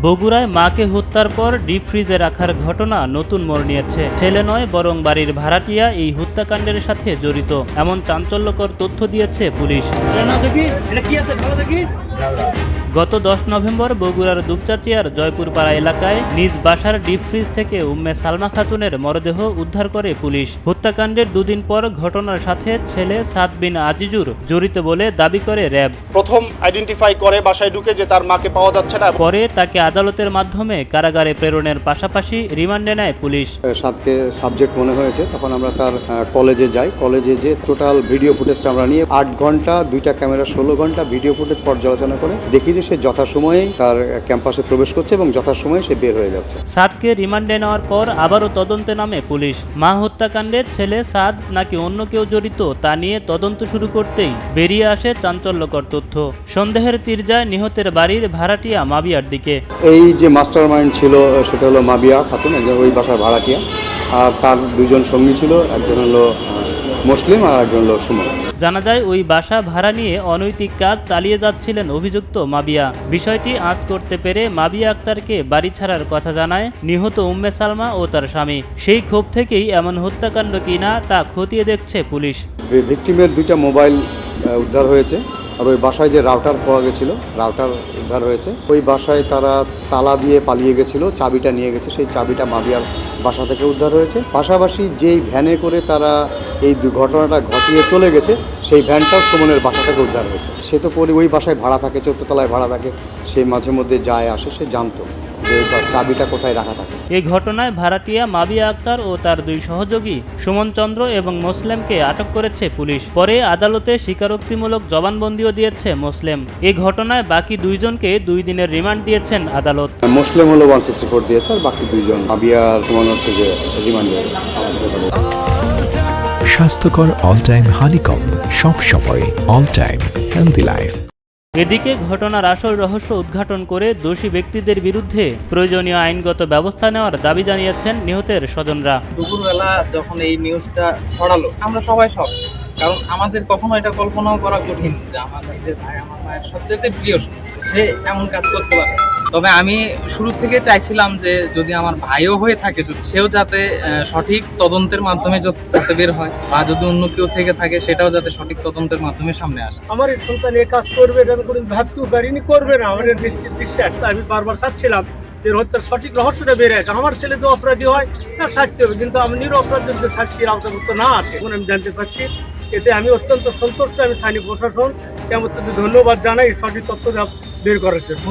বগুড়ায় মাকে হত্যার পর ডিপ ফ্রিজে রাখার ঘটনা নতুন মোড় নিয়েছে। ছেলে নয় বরং বাড়ির ভাড়াটিয়া এই হত্যাকাণ্ডের সাথে জড়িত এমন চাঞ্চল্যকর তথ্য দিয়েছে পুলিশ। গত 10 নভেম্বর বগুড়ার দুপচাচিয়ার জয়পুরপাড়া এলাকায় নিজ বাসার ডিপ ফ্রিজ থেকে উম্মে সালমা খাতুনের মরদেহ উদ্ধার করে পুলিশ। হত্যাকাণ্ডের দুদিন পর ঘটনার সাথে ছেলে সাদ বিন আজিজুর জড়িত বলে দাবি করে র্যাব। প্রথম আইডেন্টিফাই করে বাসায় ঢুকে যে তার মাকে পাওয়া যাচ্ছে না। পরে তাকে আদালতের মাধ্যমে কারাগারে প্রেরণের পাশাপাশি রিমান্ডে নেয় পুলিশ। সাদকে সাবজেক্ট মনে হয়েছে, তখন আমরা তার কলেজে যাই। কলেজে যে টোটাল ভিডিও ফুটেজটা আমরা নিয়ে 8 ঘন্টা 2টা ক্যামেরা 16 ঘন্টা ভিডিও ফুটেজ পর্যালোচনা করে দেখি যে সে যথাসময়েই তার ক্যাম্পাসে প্রবেশ করছে এবং যথাসময়ে সে বের হয়ে যাচ্ছে। সাদকে রিমান্ডে নেওয়ার পর আবারও তদন্তে নামে পুলিশ। মা হত্যাকাণ্ডে ছেলে সাদ নাকি অন্য কেউ জড়িত তা নিয়ে তদন্ত শুরু করতেই বেরিয়ে আসে চাঞ্চল্যকর তথ্য। সন্দেহের তীর যায় নিহতের বাড়ির ভাড়াটিয়া মাবিয়ার দিকে। এই যে মাস্টার মাইন্ড ছিল সেটা হলো মাবিয়া খাতুন, একজন ওই বাসার ভাড়াটিয়া, আর তার দুজন সঙ্গী ছিল, একজন হলো মুসলিম আর একজন হলো সুমন। জানা যায় ওই বাসা ভাড়া নিয়ে অনৈতিক কাজ চালিয়ে যাচ্ছিলেন অভিযুক্ত মাবিয়া। বিষয়টি আঁচ করতে পেরে মাবিয়া আক্তারকে বাড়ি ছাড়ার কথা জানায় নিহত উম্মে সালমা ও তার স্বামী। সেই ক্ষোভ থেকেই এমন হত্যাকাণ্ড কিনা তা খতিয়ে দেখছে পুলিশ। ভিকটিমের 2টা মোবাইল উদ্ধার হয়েছে, আর ওই বাসায় যে রাউটার পাওয়া গেছিল, রাউটার উদ্ধার হয়েছে। ওই বাসায় তারা তালা দিয়ে পালিয়ে গেছিল, চাবিটা নিয়ে গেছে, সেই চাবিটা মাবিয়ার বাসা থেকে উদ্ধার হয়েছে। পাশাপাশি যেই ভ্যানে করে তারা এই ঘটনাটা ঘটিয়ে চলে গেছে, সেই ভ্যানটাও সুমনের বাসা থেকে উদ্ধার হয়েছে। সে তো ওই বাসায় ভাড়া থাকে, 14 তলায় ভাড়া থাকে, সে মাঝে মধ্যে যায় আসে, সে জানতো যে তার চাবিটা কোথায় রাখা থাকে। এই ঘটনায় ভাড়াটিয়া মাবিয়া আক্তার ও তার 2 সহযোগী সুমন চন্দ্র এবং মোসলেমকে আটক করেছে পুলিশ। পরে আদালতে স্বীকারোক্তিমূলক জবানবন্দিও দিয়েছে মোসলেম। এই ঘটনায় বাকি 2 জনকে 2 দিনের রিমান্ড দিয়েছেন আদালত। মুসলিম হলো 164 দিয়েছে, আর বাকি 2 জন মাবিয়া আর সুমন হচ্ছে যে রিমান্ড দিয়েছে। স্বাস্থ্যকর অল টাইম হানিকম, সব সময় অল টাইম হেলদি লাইফ। এদিকে ঘটনার আসল রহস্য উদ্ঘাটন করে দোষী ব্যক্তিদের বিরুদ্ধে প্রয়োজনীয় আইনগত ব্যবস্থা নেওয়ার দাবি জানিয়েছেন নিহতের স্বজনরা। দুপুরবেলা যখন এই নিউজটা ছড়ালো, আমরা সবাই সব, কারণ আমাদের কখনো এটা কল্পনাও করা কঠিন যে আমার নিজের ভাই, আমার মায়ের সবচেয়ে প্রিয়, সে এমন কাজ করতে পারে। তবে আমি শুরু থেকে চাইছিলাম যে যদি আমার ভাইও হয়ে থাকে, সেও যাতে সঠিক তদন্তের মাধ্যমে যাতে বের হয়, বা যদি অন্য কেউ থেকে থাকে সেটাও যাতে সঠিক তদন্তের মাধ্যমে সামনে আসে। আমার এই সন্তান এ কাজ করবে এটা আমি কোনোদিন ভাবতেও পারিনি, করবে না। আমাদের নিশ্চিত বিশ্বাস। আমি বারবার চাচ্ছিলাম যে হত্যার সঠিক রহস্যটা বেড়ে আসে। আমার ছেলে যে অপরাধী হয় তার শাস্তি হবে, কিন্তু আমি নিরপরাধীদের শাস্তির আওতাভুক্ত না আসে এখন আমি জানতে পারছি। এতে আমি অত্যন্ত সন্তুষ্ট। আমি স্থানীয় প্রশাসন কেমন ধন্যবাদ জানাই সঠিক তথ্য বের করার জন্য।